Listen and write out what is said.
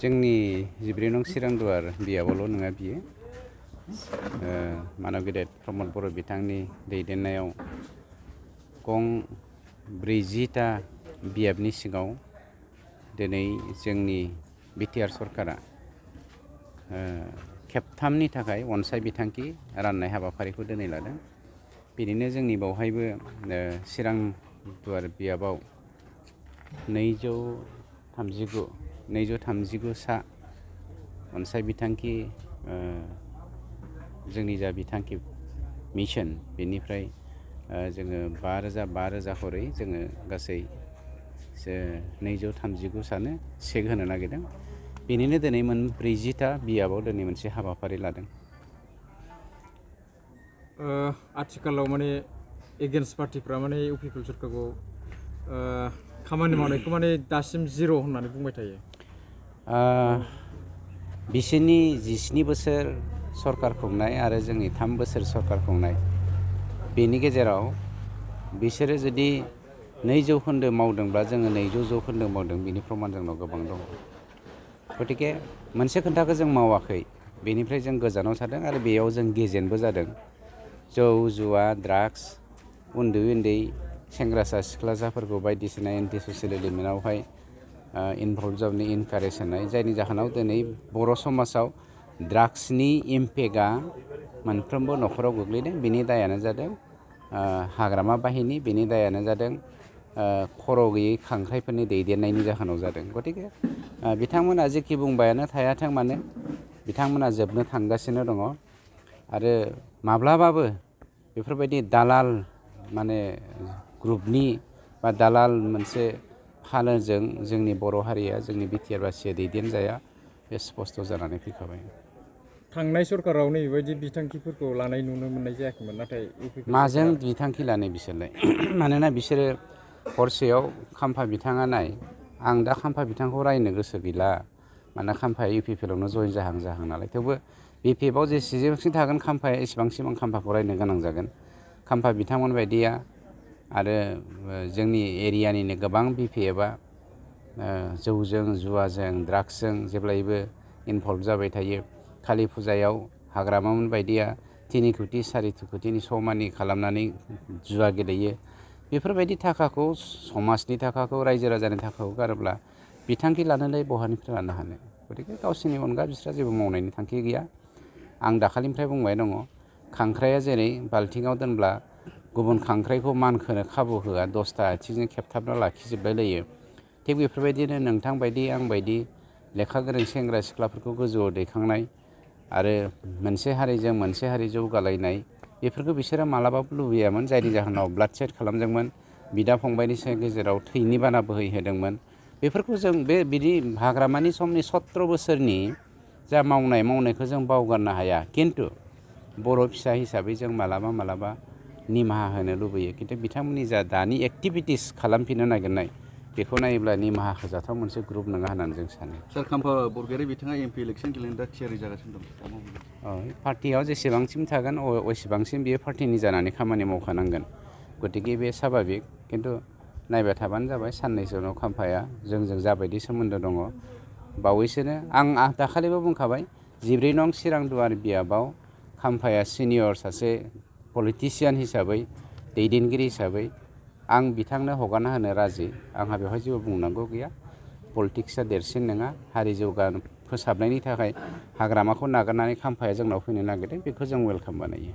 जोंनि 14 नं चिरांदुवार बियाबावल' नङा बियो मानव गेदेर प्रमद बर' बिथांनि दैदेननायाव गं 40टा बियाबनि सिङाव दिनै जोंनि बिटिआर सरकारा खेबथामनि थाखाय अनसाय बिथांखि राननाय हाबाफारिखौ दिनै लादों। बिदिनो जोंनि बावहायबो चिरांदुवार बियाबाव 239 सा अनसाय बिथांखि जोंनि जा बिथांखि मिशन बेनिफ्राय जोङो 5,000 खरै जोङो गासै 239 सानो चेक होनो नागिरदों। बेनिनो दिनै 40टा बियाबाव दिनै मोनसे हाबाफारि लादों। आथिखालाव माने एगेन्स्ट पार्टिफ्रा माने इउपिपिएल सरकारखौ खामानि मावनायखौ माने दासिम जिर' होननानै बुंबाय थायो। बिसोरनि 17 बोसोर सरकार खुंनाय आरो जोंनि 3 बोसोर सरकार खुंनाय बेनि गेजेराव बिसोरो जुदि 2% मावदोंब्ला जोङो 200% मावदों बिनि प्रमान जोंनाव गोबां दङ। गतिके मोनसे खोन्थाखौ जों मावाखै बेनिफ्राय जों गोजानाव थादों आरो बेयाव जों गेजेनबो जादों। जौ जुवा ड्राग्स उन्दै उन्दै सेंग्रासा सिख्लासाफोरखौ बायदिसिना एन्टि ससियेल एलिमेन्टआवहाय इनभल्भ जानो इनकारेज होनाय जायनि जाहोनाव दिनै बर' समाजाव ड्राग्सनि इम्पेक्टआ मोनफ्रोमबो न'खराव गोग्लैदों। बेनि दायानो जादों हाग्रामा बाहिनी, बेनि दायानो जादों खर' गैयै खांख्राइफोरनि दैदेननायनि जाहोनाव जादों। गतिके बिथांमोना जेखि बुंबायानो थायाथों मानो बिथांमोना जोबनो थांगासिनो दङ आरो माब्लाबाबो बेफोरबायदि दालाल माने ग्रुपनि बा दालाल मोनसे फालोजों जोंनि बर' हारिया जोंनि बिटिआर बासिया दैदेनजाया बे स्पस्त जानानै फैखाबाय। थांनाय सरकाराव नैबायदि बिथांखिफोरखौ लानाय नुनो मोननाय जायाखैमोन, नाथाय माजों बिथांखि लानाय बिसोरलाय मानोना बिसोरो हरसेयाव खाम्फा बिथाङा नाय आं दा खाम्फा बिथांखौ रायनो गोसो गैला मानोना खाम्फाया इउपिपिएलआवनो जइन जाहां नालाय। थेवबो बिपिएफआव जेसेबांसिम थागोन खाम्फाया एसेबांसिम आं खाम्फाखौ रायनो गोनां जागोन। खाम्फा बिथांमोन बायदिया आरो जोंनि एरियानिनो गोबां बिपिएफआ जौजों जुवाजों ड्राग्सजों जेब्लायबो इनभल्भ जाबाय थायो। कालि फुजायाव हाग्रामामोन बायदिया 3 कोटि 4 कोटिनि समानि खालामनानै जुवा गेलेयो। बेफोरबायदि थाखाखौ समाजनि थाखाखौ रायजो राजानि थाखाखौ गारोब्ला बिथांखि लानोलाय बहानिफ्राय लानो हानो। गतिके गावसोरनि अनगा बिस्रा जेबो मावनायनि थांखि गैया। आं दाखालिनिफ्राय बुंबाय दङ खांख्राइया जेरै बाल्थिङाव दोनब्ला गुबुन खांख्राइखौ मानखोनो खाबु होआ 10था आथिंजों खेबथाबना लाखिजोबलाय लायो। थिग बेफोरबायदिनो नोंथां बायदि आं बायदि लेखा गोरों सेंग्रा सिख्लाफोरखौ गोजौआव दैखांनाय आरो मोनसे हारिजों मोनसे हारि जौगालायनाय बेफोरखौ बिसोरो मालाबाबो लुबैयामोन। जायनि जाहोनाव ब्लाड सेड खालामदोंमोन, बिदा फंबायनि गेजेराव थैनि बाना बोहैहोदोंमोन। बेफोरखौ जों बिदि हाग्रामानि समनि 17 बोसोरनि जा मावनायखौ जों बावगारनो हाया। खिन्थु बर' फिसा हिसाबै जों मालाबा निमाहा होनो लुबैयो। खिन्थु बिथांमोननि जा दानि एक्टिभिटिस खालामफिननो नागिरनाय बेखौ नायोब्ला निमाहा होजाथाव मोनसे ग्रुप नङा होननानै जों सानो। सार खाम्फा बरगयारि बिथाङा एमपि इलेक्सन गेलेनो दा थियारि जागासिनो दं। पार्टियाव जेसेबांसिम थागोन एसेबांसिम बियो पार्टिनि जानानै खामानि मावखानांगोन। गतिके बे स्वाभाबिक। खिन्थु नायबाय थाबानो जाबाय साननैसो उनाव खाम्फाया जोंजों जाबायदि सोमोन्दो दङ बावैसोनो आं दाखालिबो बुंखाबाय 14 नं चिरांदुवार बियाबाव खाम्फाया सिनियर सासे पलिटिसियान हिसाबै दैदेनगिरि हिसाबै आं बिथांनो हगारना होनो राजि। आंहा बेवहाय जेबो बुंनांगौ गैया। पलिटिक्सआ देरसिन नङा। हारि फोसाबनायनि थाखाय हाग्रामाखौ नागारनानै खाम्फाया जोंनाव फैनो नागिरदों, बेखौ जों वेलकाम बानायो।